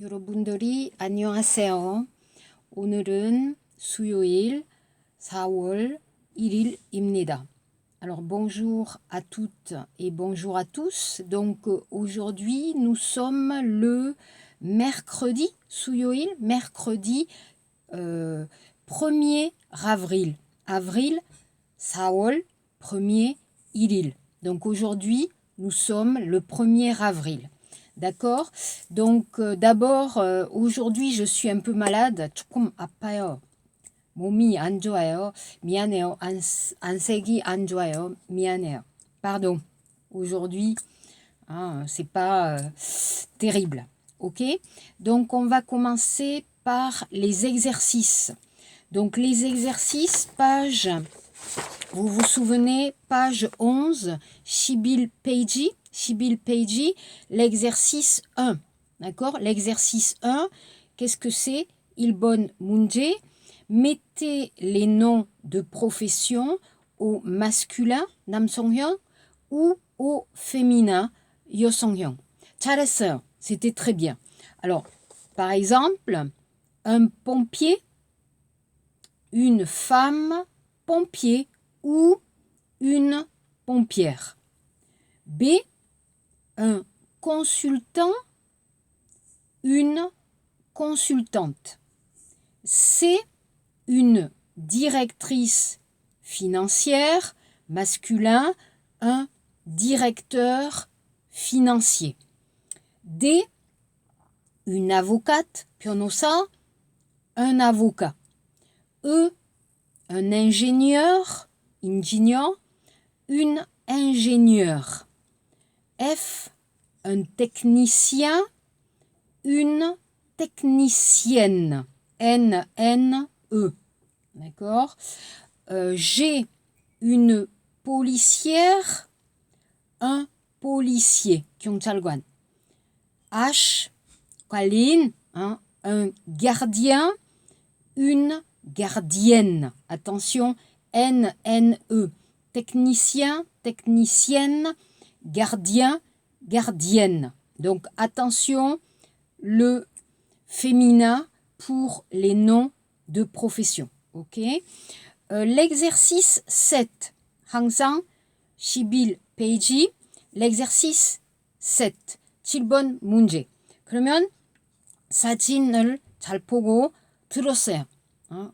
여러분들이 안녕하세요. 오늘은 수요일 4월 1일입니다. Alors bonjour à toutes et bonjour à tous. Donc aujourd'hui nous sommes le mercredi, 수요일, mercredi 1er avril. Avril, 4월 1er 1일. Donc aujourd'hui nous sommes le 1er avril. D'accord. Donc d'abord aujourd'hui je suis un peu malade. 조금 아파요. 몸이 안 좋아요. 미안해요. 안색이 안 좋아요. 미안해요. Pardon. Aujourd'hui, hein, c'est pas terrible. Ok. Donc on va commencer par les exercices. Donc les exercices, page, vous vous souvenez, page 11, Shibil Peiji, l'exercice 1. D'accord? L'exercice 1, qu'est-ce que c'est? Ilbon Munje. Mettez les noms de profession au masculin, 남성형, ou au féminin, 여성형. 잘했어요. C'était très bien. Alors, par exemple, un pompier, une femme pompier ou une pompière. B, un consultant, une consultante. C, une directrice financière, masculin, un directeur financier. D, une avocate, 변호사, un avocat. E, un ingénieur, ingénieur, une ingénieure. F, un technicien, une technicienne. N-N-E. D'accord. G, une policière, un policier. 경찰관. H, 관리인, hein, un gardien, une gardienne. Attention, N-N-E. Technicien, technicienne, gardien, gardienne. Donc attention, le féminin pour les noms de profession. Ok. L'exercice 7. 항상 11페이지. L'exercice 7. 7번 문제. 그러면 사진을 잘 보고 들었어요.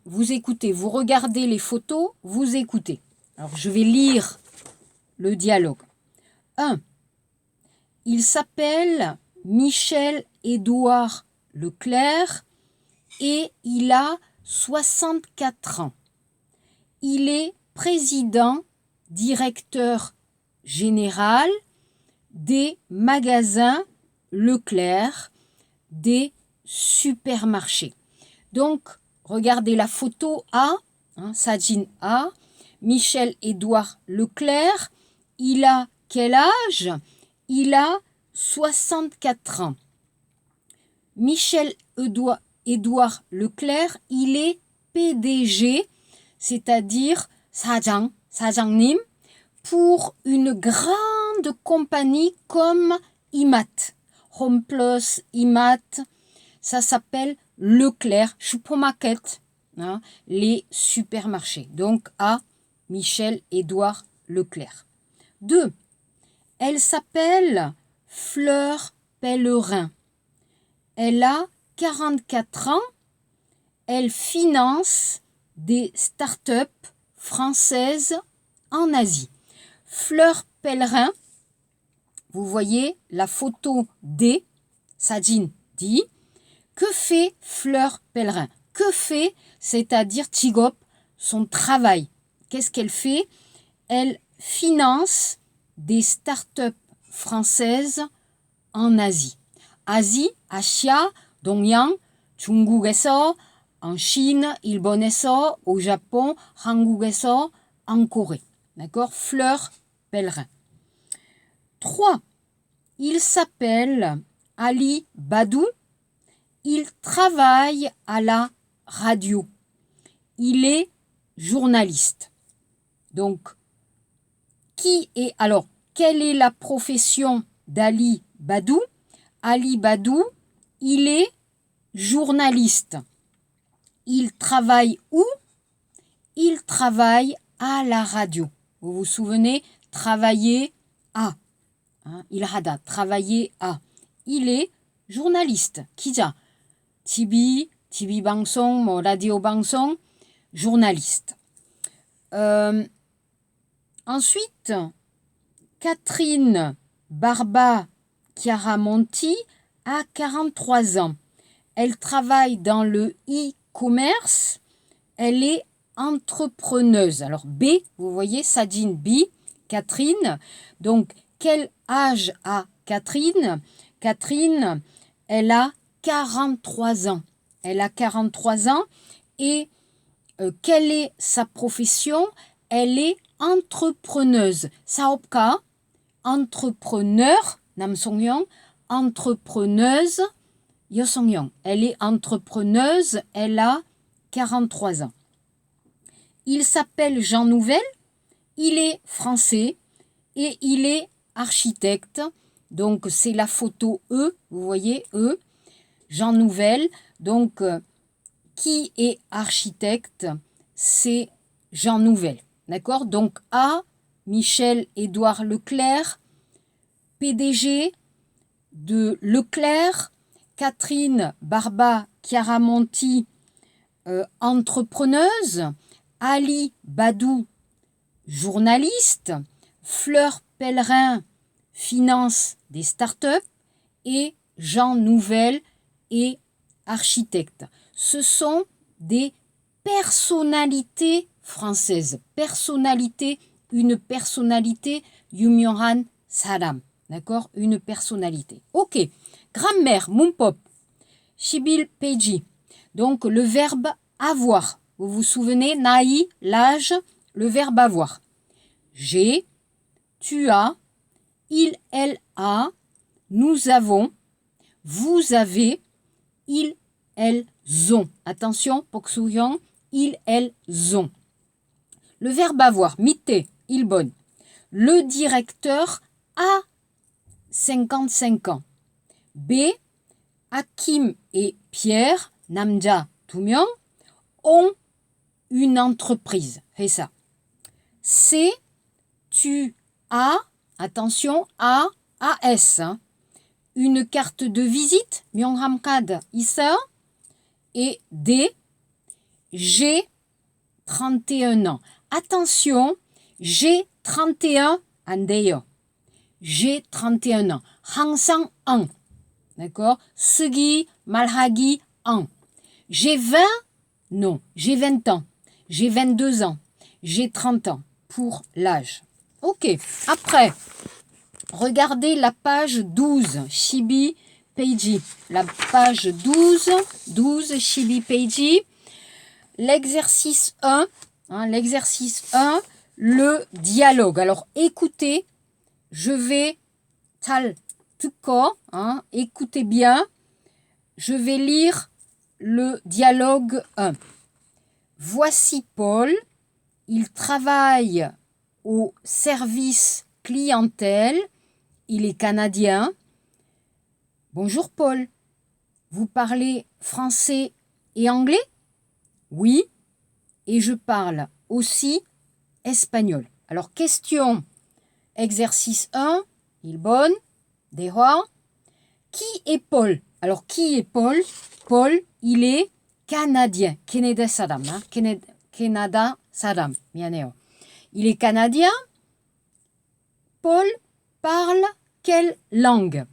Vous écoutez, vous regardez les photos, vous écoutez. Alors je vais lire le dialogue. 1. Il s'appelle Michel-Édouard Leclerc et il a 64 ans. Il est président, directeur général des magasins Leclerc, des supermarchés. Donc, regardez la photo A, Sajin A, Michel-Édouard Leclerc, il a quel âge? Il a 64 ans. Michel-Édouard Leclerc, il est PDG, c'est-à-dire 사장님, pour une grande compagnie comme IMAT. Homeplus, IMAT, ça s'appelle Leclerc, supermarket, les supermarchés. Donc A, Michel-Édouard Leclerc. 2. Elle s'appelle Fleur Pellerin. Elle a 44 ans. Elle finance des startups françaises en Asie. Fleur Pellerin, vous voyez la photo D, Sajin dit. Que fait Fleur Pellerin? Que fait, c'est-à-dire 직업, son travail. Qu'est-ce qu'elle fait? Elle finance des startups françaises en Asie. Asie, Asia, 동양, 중국에서, en Chine, 일본에서, au Japon, 한국에서, en Corée. D'accord? Fleur Pellerin. 3. Il s'appelle Ali Badou. Il travaille à la radio. Il est journaliste. Donc, quelle est la profession d'Ali Badou? Ali Badou, il est journaliste. Il travaille où? Il travaille à la radio. Vous vous souvenez? Travailler à. Il hada, travailler à. Il est journaliste. 기자. TV 방송, radio 방송, journaliste. Ensuite, Catherine Barba Chiaramonti a 43 ans. Elle travaille dans le e-commerce. Elle est entrepreneuse. Alors B, vous voyez, Sadine B, Catherine. Donc, quel âge a Catherine? Catherine, elle a 43 ans. Elle a 43 ans et quelle est sa profession? Elle est entrepreneuse. 사업가, entrepreneur, 남성형, entrepreneuse, 여성형. Elle est entrepreneuse, elle a 43 ans. Il s'appelle Jean Nouvel, il est français et il est architecte. Donc, c'est la photo E, vous voyez, E, Jean Nouvel. Donc, qui est architecte? C'est Jean Nouvel. D'accord? Donc, A, Michel-Édouard Leclerc, PDG de Leclerc, Catherine Barba Chiaramonti, entrepreneuse, Ali Badou, journaliste, Fleur Pellerin, finance des startups, et Jean Nouvel est architecte. Ce sont des personnalités françaises. Une personnalité, 유명한 사람. D'accord? Une personnalité. Ok. Grammaire, 문법. 11페이지. Donc, le verbe avoir. Vous vous souvenez, 나이, l'âge, le verbe avoir. J'ai, tu as, il, elle a, nous avons, vous avez, ils, elles ont. Attention, 복수형, ils, elles ont. Le verbe avoir, 밑에, 일본. Le directeur a 55 ans. B, Hakim et Pierre, 남자 2명, ont une entreprise. Fais ça. C, tu as, attention, AS, une carte de visite, 명함카드 있어요? Et D, j'ai 31 ans. Attention, j'ai 31, 안 돼요. J'ai 31 ans. 항상 응. D'accord? 쓰기, 말하기, 응. J'ai 20, non, j'ai 20 ans. J'ai 22 ans. J'ai 30 ans pour l'âge. Ok, après, regardez la page 12, Shibi Peiji. La page 12, Shibi Peiji. L'exercice 1, le dialogue. Alors, écoutez, je vais, écoutez bien, je vais lire le dialogue 1. Voici Paul, il travaille au service clientèle, il est canadien. Bonjour Paul, vous parlez français et anglais? Oui, et je parle aussi espagnol. Alors, question, exercice 1, 일본, 대화. Qui est Paul? Alors, qui est Paul? Paul, il est canadien. Canada 사람, Canada 사람, 미안해요. Il est canadien. Paul parle quelle langue?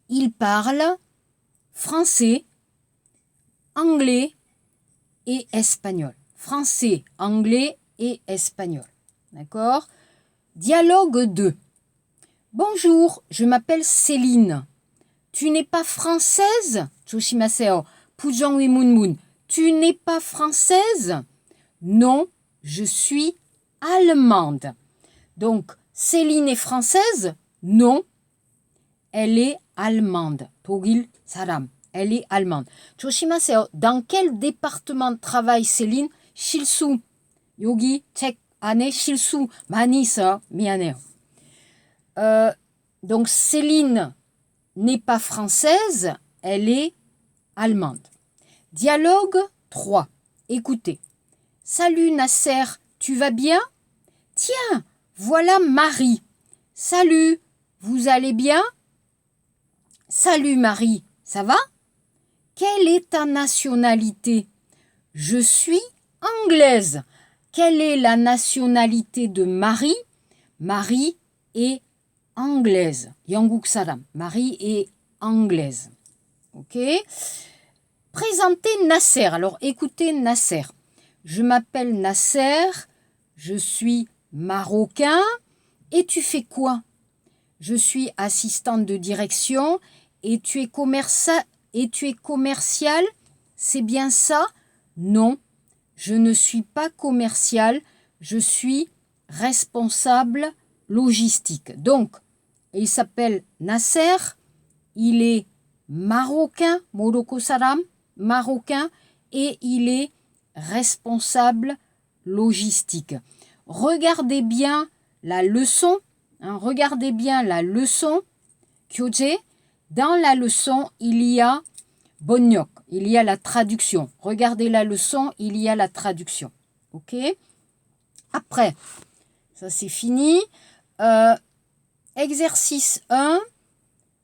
Il parle français, anglais et espagnol. Français, anglais et espagnol. D'accord? Dialogue 2. Bonjour, je m'appelle Céline. Tu n'es pas française? 조심하세요. 부정의문문. Tu n'es pas française? Non, je suis allemande. Donc, Céline est française? Non, elle est allemande. 독일 사람. Elle est allemande. 조심하세요. Dans quel département travaille Céline? 실수. 여기 책 안에 실수 많이 있어요. 미안해요. Donc, Céline n'est pas française, elle est allemande. Dialogue 3. Écoutez. Salut Nasser, tu vas bien? Tiens, voilà Marie. Salut, vous allez bien? Salut Marie, ça va? Quelle est ta nationalité? Je suis anglaise. Quelle est la nationalité de Marie? Marie est anglaise. Yanguk Salam. Marie est anglaise. Ok? Présentez Nasser. Alors écoutez Nasser. Je m'appelle Nasser. Je suis marocain. Et tu fais quoi? Je suis assistante de direction. Et tu es commercial? C'est bien ça? Non, je ne suis pas commercial. Je suis responsable logistique. Donc, il s'appelle Nasser. Il est marocain, Morocco Salam, marocain, et il est responsable logistique. Regardez bien la leçon. Regardez bien la leçon. Kyoje. Dans la leçon, il y a Bonyok, il y a la traduction. Regardez la leçon, il y a la traduction. Ok? Après, ça c'est fini. Exercice 1.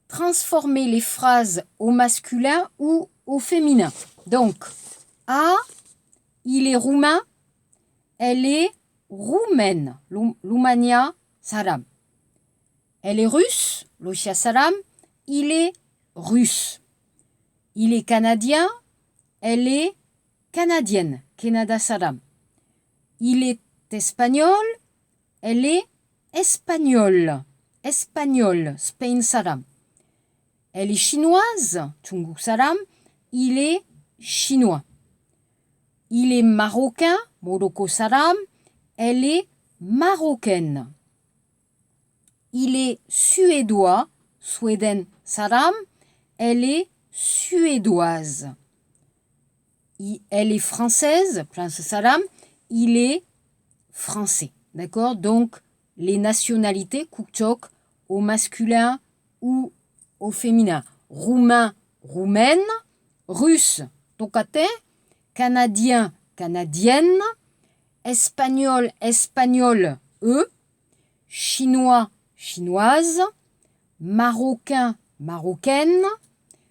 Transformer les phrases au masculin ou au féminin. Donc, A, il est roumain, elle est roumaine. Loumania Salam. Elle est russe, Lochia Salam. Il est russe. Il est canadien, elle est canadienne, Canada Salam. Il est espagnol, elle est espagnole, espagnole, Spain Salam. Elle est chinoise, Tunguk Salam, il est chinois. Il est marocain, Morocco Salam, elle est marocaine. Il est suédois, Sweden Salam, elle est suédoise. Elle est française, Prince Salam, il est français. D'accord? Donc, les nationalités, Kukchok, au masculin ou au féminin. Roumain, roumaine. Russe, Tokate. Canadien, canadienne. Espagnol, espagnol, eux. Chinois, chinoise. Marocain, marocaine.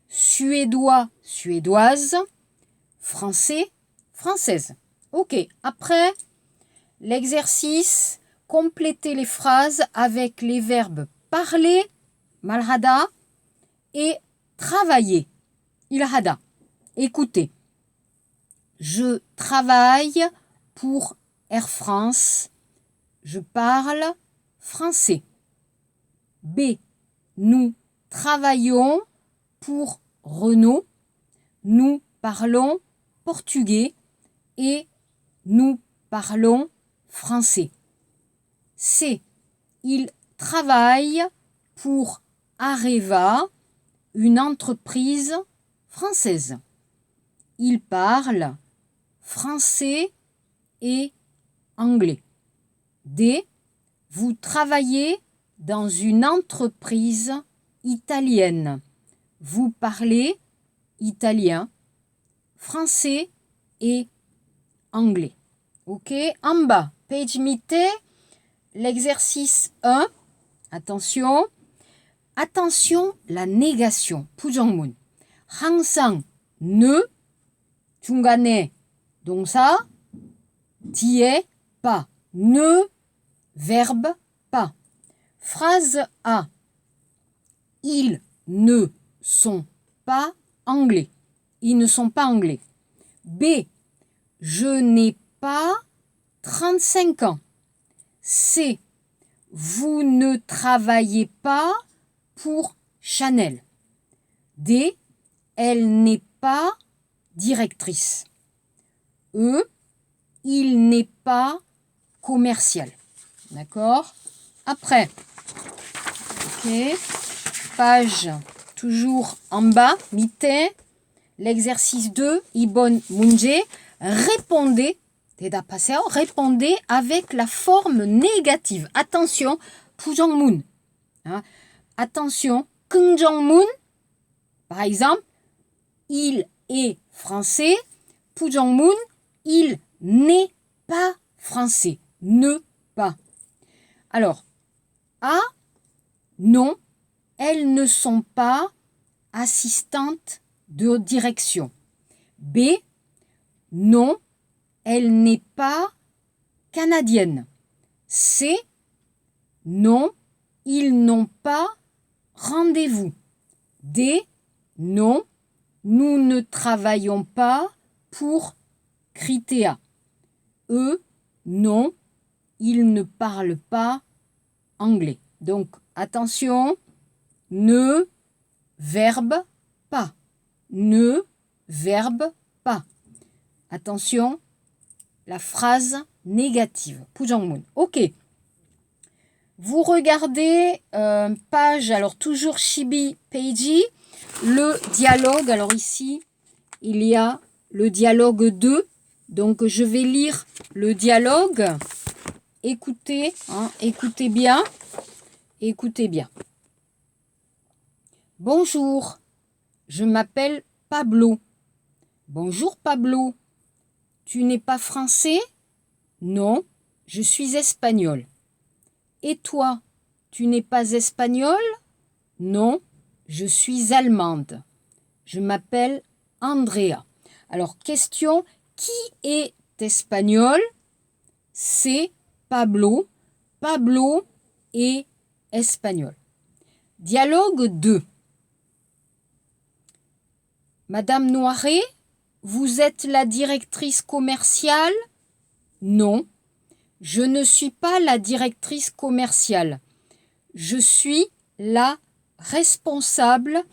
Suédois, suédoise. Français, française. Ok, après l'exercice, complétez les phrases avec les verbes parler, malhada, et travailler, ilhada. Écoutez, je travaille pour Air France, je parle français. B, nous travaillons pour Renault, nous parlons portugais et nous parlons français. C. Il travaille pour Areva, une entreprise française. Il parle français et anglais. D. Vous travaillez dans une entreprise italienne. Vous parlez italien, français et anglais. Ok, en bas, page mité, l'exercice 1. Attention. Attention, la négation. Pujangmun. 항상 ne, 중간에 동사, 뒤에 pas. Ne, verbe pas. Phrase A. Ils ne sont pas anglais. Ils ne sont pas anglais. B. Je n'ai pas 35 ans. C. Vous ne travaillez pas pour Chanel. D. Elle n'est pas directrice. E. Il n'est pas commercial. D'accord? Après. Ok. Page toujours en bas. Mité. L'exercice 2. Ibon Munje. Répondez. Répondez avec la forme négative. Attention. Pujangmun. Hein? Attention. 긍정문. Par exemple. il est français. Pujangmun, il n'est pas français. Ne pas. Alors, A, non, elles ne sont pas assistantes de direction. B, non, elle n'est pas canadienne. C, non, ils n'ont pas rendez-vous. D, non, nous ne travaillons pas pour Critéa. E, non, ils ne parlent pas anglais. Donc, attention, ne, verbe, pas. Ne, verbe, pas. Attention, la phrase négative. Pujangmun. Ok. Vous regardez page, alors toujours Shibi Peiji, le dialogue. Alors ici, il y a le dialogue 2. Donc, je vais lire le dialogue. Écoutez, écoutez bien. Écoutez bien. Bonjour, je m'appelle Pablo. Bonjour Pablo. Tu n'es pas français? Non, je suis espagnol. Et toi, tu n'es pas espagnol? Non, je suis allemande. Je m'appelle Andrea. Alors, question, qui est espagnol? C'est Pablo. Pablo est espagnol. Dialogue 2. Madame Noiret, vous êtes la directrice commerciale? Non, je ne suis pas la directrice commerciale. Je suis la responsable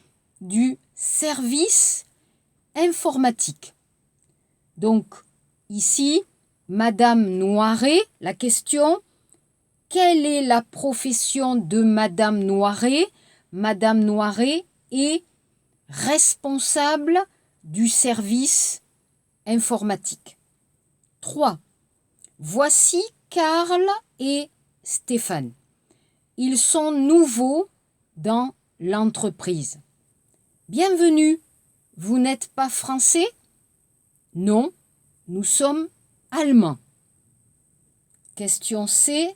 du service informatique. Donc, ici, Madame Noiret, la question, quelle est la profession de Madame Noiret? Madame Noiret est responsable du service informatique. 3. Voici Karl et Stéphane. Ils sont nouveaux dans l'entreprise. Bienvenue. Vous n'êtes pas français? Non, nous sommes allemands. Question C.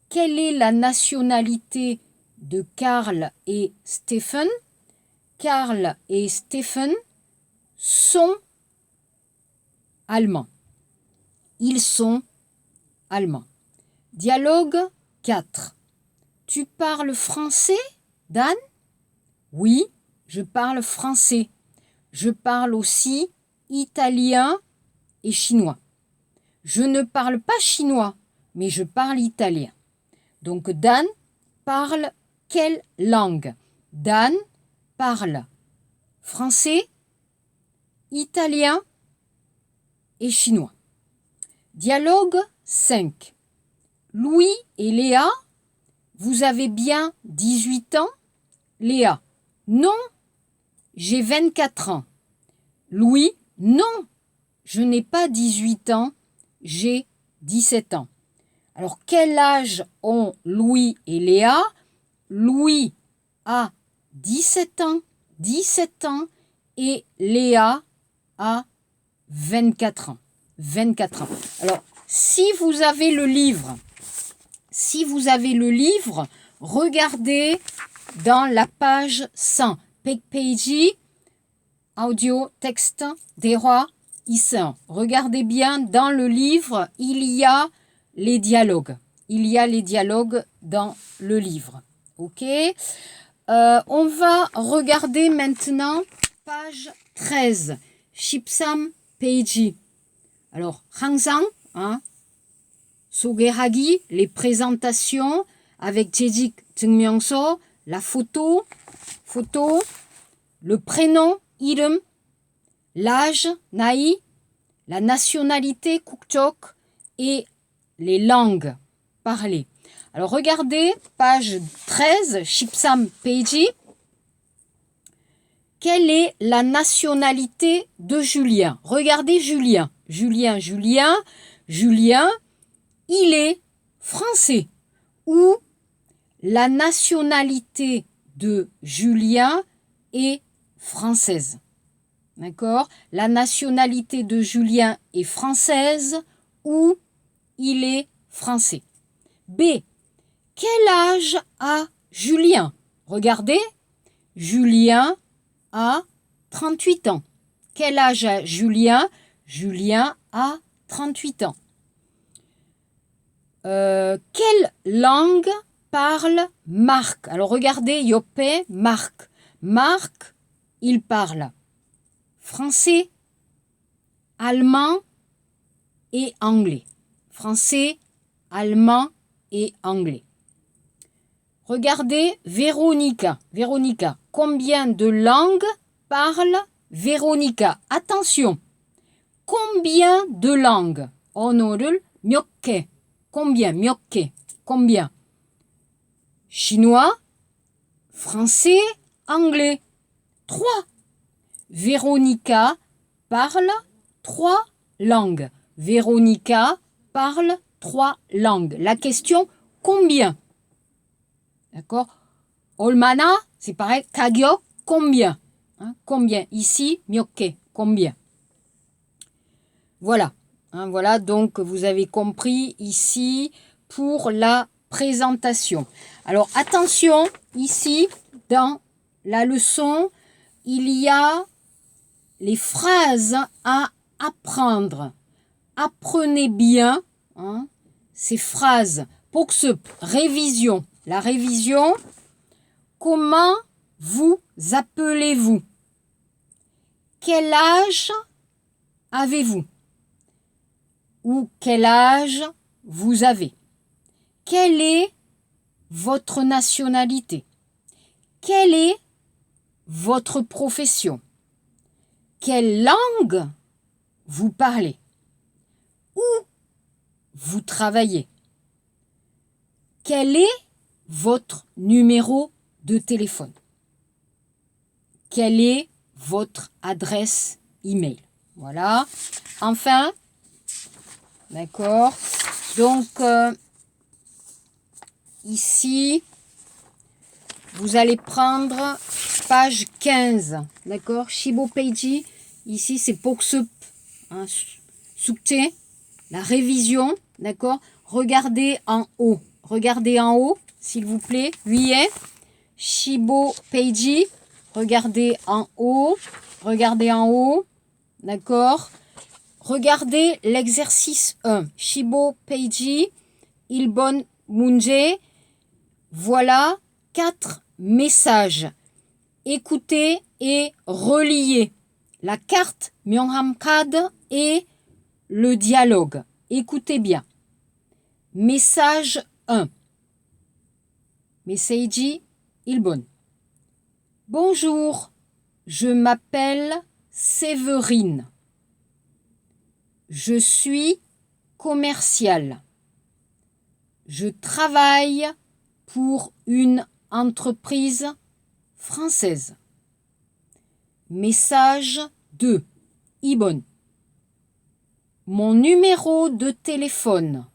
Quelle est la nationalité de Karl et Stéphane? Karl et Stéphane sont allemands. Ils sont allemands. Dialogue 4. Tu parles français, Dan? Oui, je parle français. Je parle aussi italien et chinois. Je ne parle pas chinois, mais je parle italien. Donc Dan parle quelle langue? Dan parle français, italien et chinois. Dialogue 5. Louis et Léa, vous avez bien 18 ans? Léa, non, j'ai 24 ans. Louis, non, je n'ai pas 18 ans, j'ai 17 ans. Alors, quel âge ont Louis et Léa? Louis a 17 ans et Léa a 24 ans. 24 ans. Alors, si vous avez le livre, regardez dans la page 100. Peiji, audio, texte, 대화, 이상. Regardez bien, dans le livre, il y a les dialogues. Il y a les dialogues dans le livre. Ok. On va regarder maintenant page 13. Shipsam Peiji. Alors, 항상, 소개하기, les présentations avec 재직 증명서, la photo, le prénom, 이름, l'âge, 나이, la nationalité, 국적, et les langues parlées. Alors, regardez, page 13, Shipsam Peiji. Quelle est la nationalité de Julien? Regardez Julien. Julien, il est français. Ou la nationalité de Julien est française. D'accord? La nationalité de Julien est française ou il est français. B. Quel âge a Julien? Regardez, Julien a 38 ans. Quel âge a Julien? Julien a 38 ans. Quelle langue parle Marc? Alors regardez, Yoppe, Marc. Marc, il parle français, allemand et anglais. Français, allemand et anglais. Regardez Véronica. Véronica, combien de langues parle Véronica? Attention, combien de langues? 오늘을 몇 개? Combien? 몇 개? Combien? Chinois, français, anglais. 3. Véronica parle 3 langues. Véronica parle 3 langues. La question, combien? D'accord? 얼마나, c'est pareil. 가격, combien? Hein, combien? Ici, 몇 개? Combien? Voilà. Hein, voilà, donc vous avez compris ici pour la présentation. Alors attention, ici, dans la leçon, il y a les phrases à apprendre. Apprenez bien hein, ces phrases. 복습, révision. La révision, comment vous appelez-vous? Quel âge avez-vous? Ou quel âge vous avez? Quelle est votre nationalité? Quelle est votre profession? Quelle langue vous parlez? Où vous travaillez? Quel est votre numéro de téléphone? Quelle est votre adresse email? Voilà. Enfin, d'accord. Donc, ici, vous allez prendre page 15. D'accord? Shibo Peiji. Ici, c'est 복습. Hein, 숙제, la révision. D'accord? Regardez en haut. Regardez en haut, s'il vous plaît. 위에. Shibo Peiji. Regardez en haut. Regardez en haut. D'accord? Regardez l'exercice 1. Shibo Peiji. 1번 문제. Voilà 4 messages. Écoutez et reliez la carte 명함카드 et le dialogue. Écoutez bien. Message 1. 메시지 1번. Bonjour, je m'appelle Séverine. Je suis commercial. Je travaille pour une entreprise française. Message 2. 2번. Mon numéro de téléphone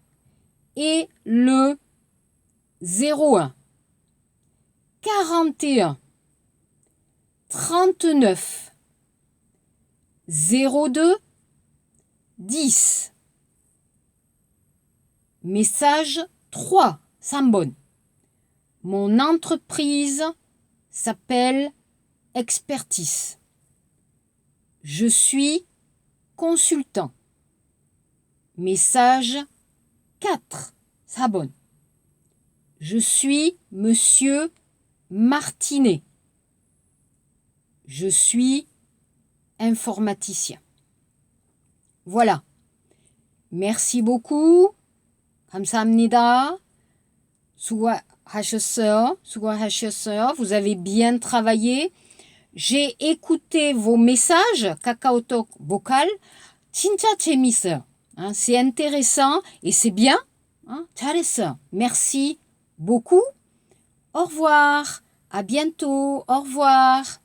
est le 01 41 39 02 10. Message 3. 3번. Mon entreprise s'appelle Expertise. Je suis consultant. Message 4. 4번. Je suis Monsieur Martinet. Je suis informaticien. Voilà. Merci beaucoup. 감사합니다. 수고하셨어요. 수고하셨어요. Vous avez bien travaillé. J'ai écouté vos messages, KakaoTalk vocal. 진짜 재밌어요. Hein, c'est intéressant et c'est bien. Hein, 잘했어요. Merci beaucoup. Au revoir. À bientôt. Au revoir.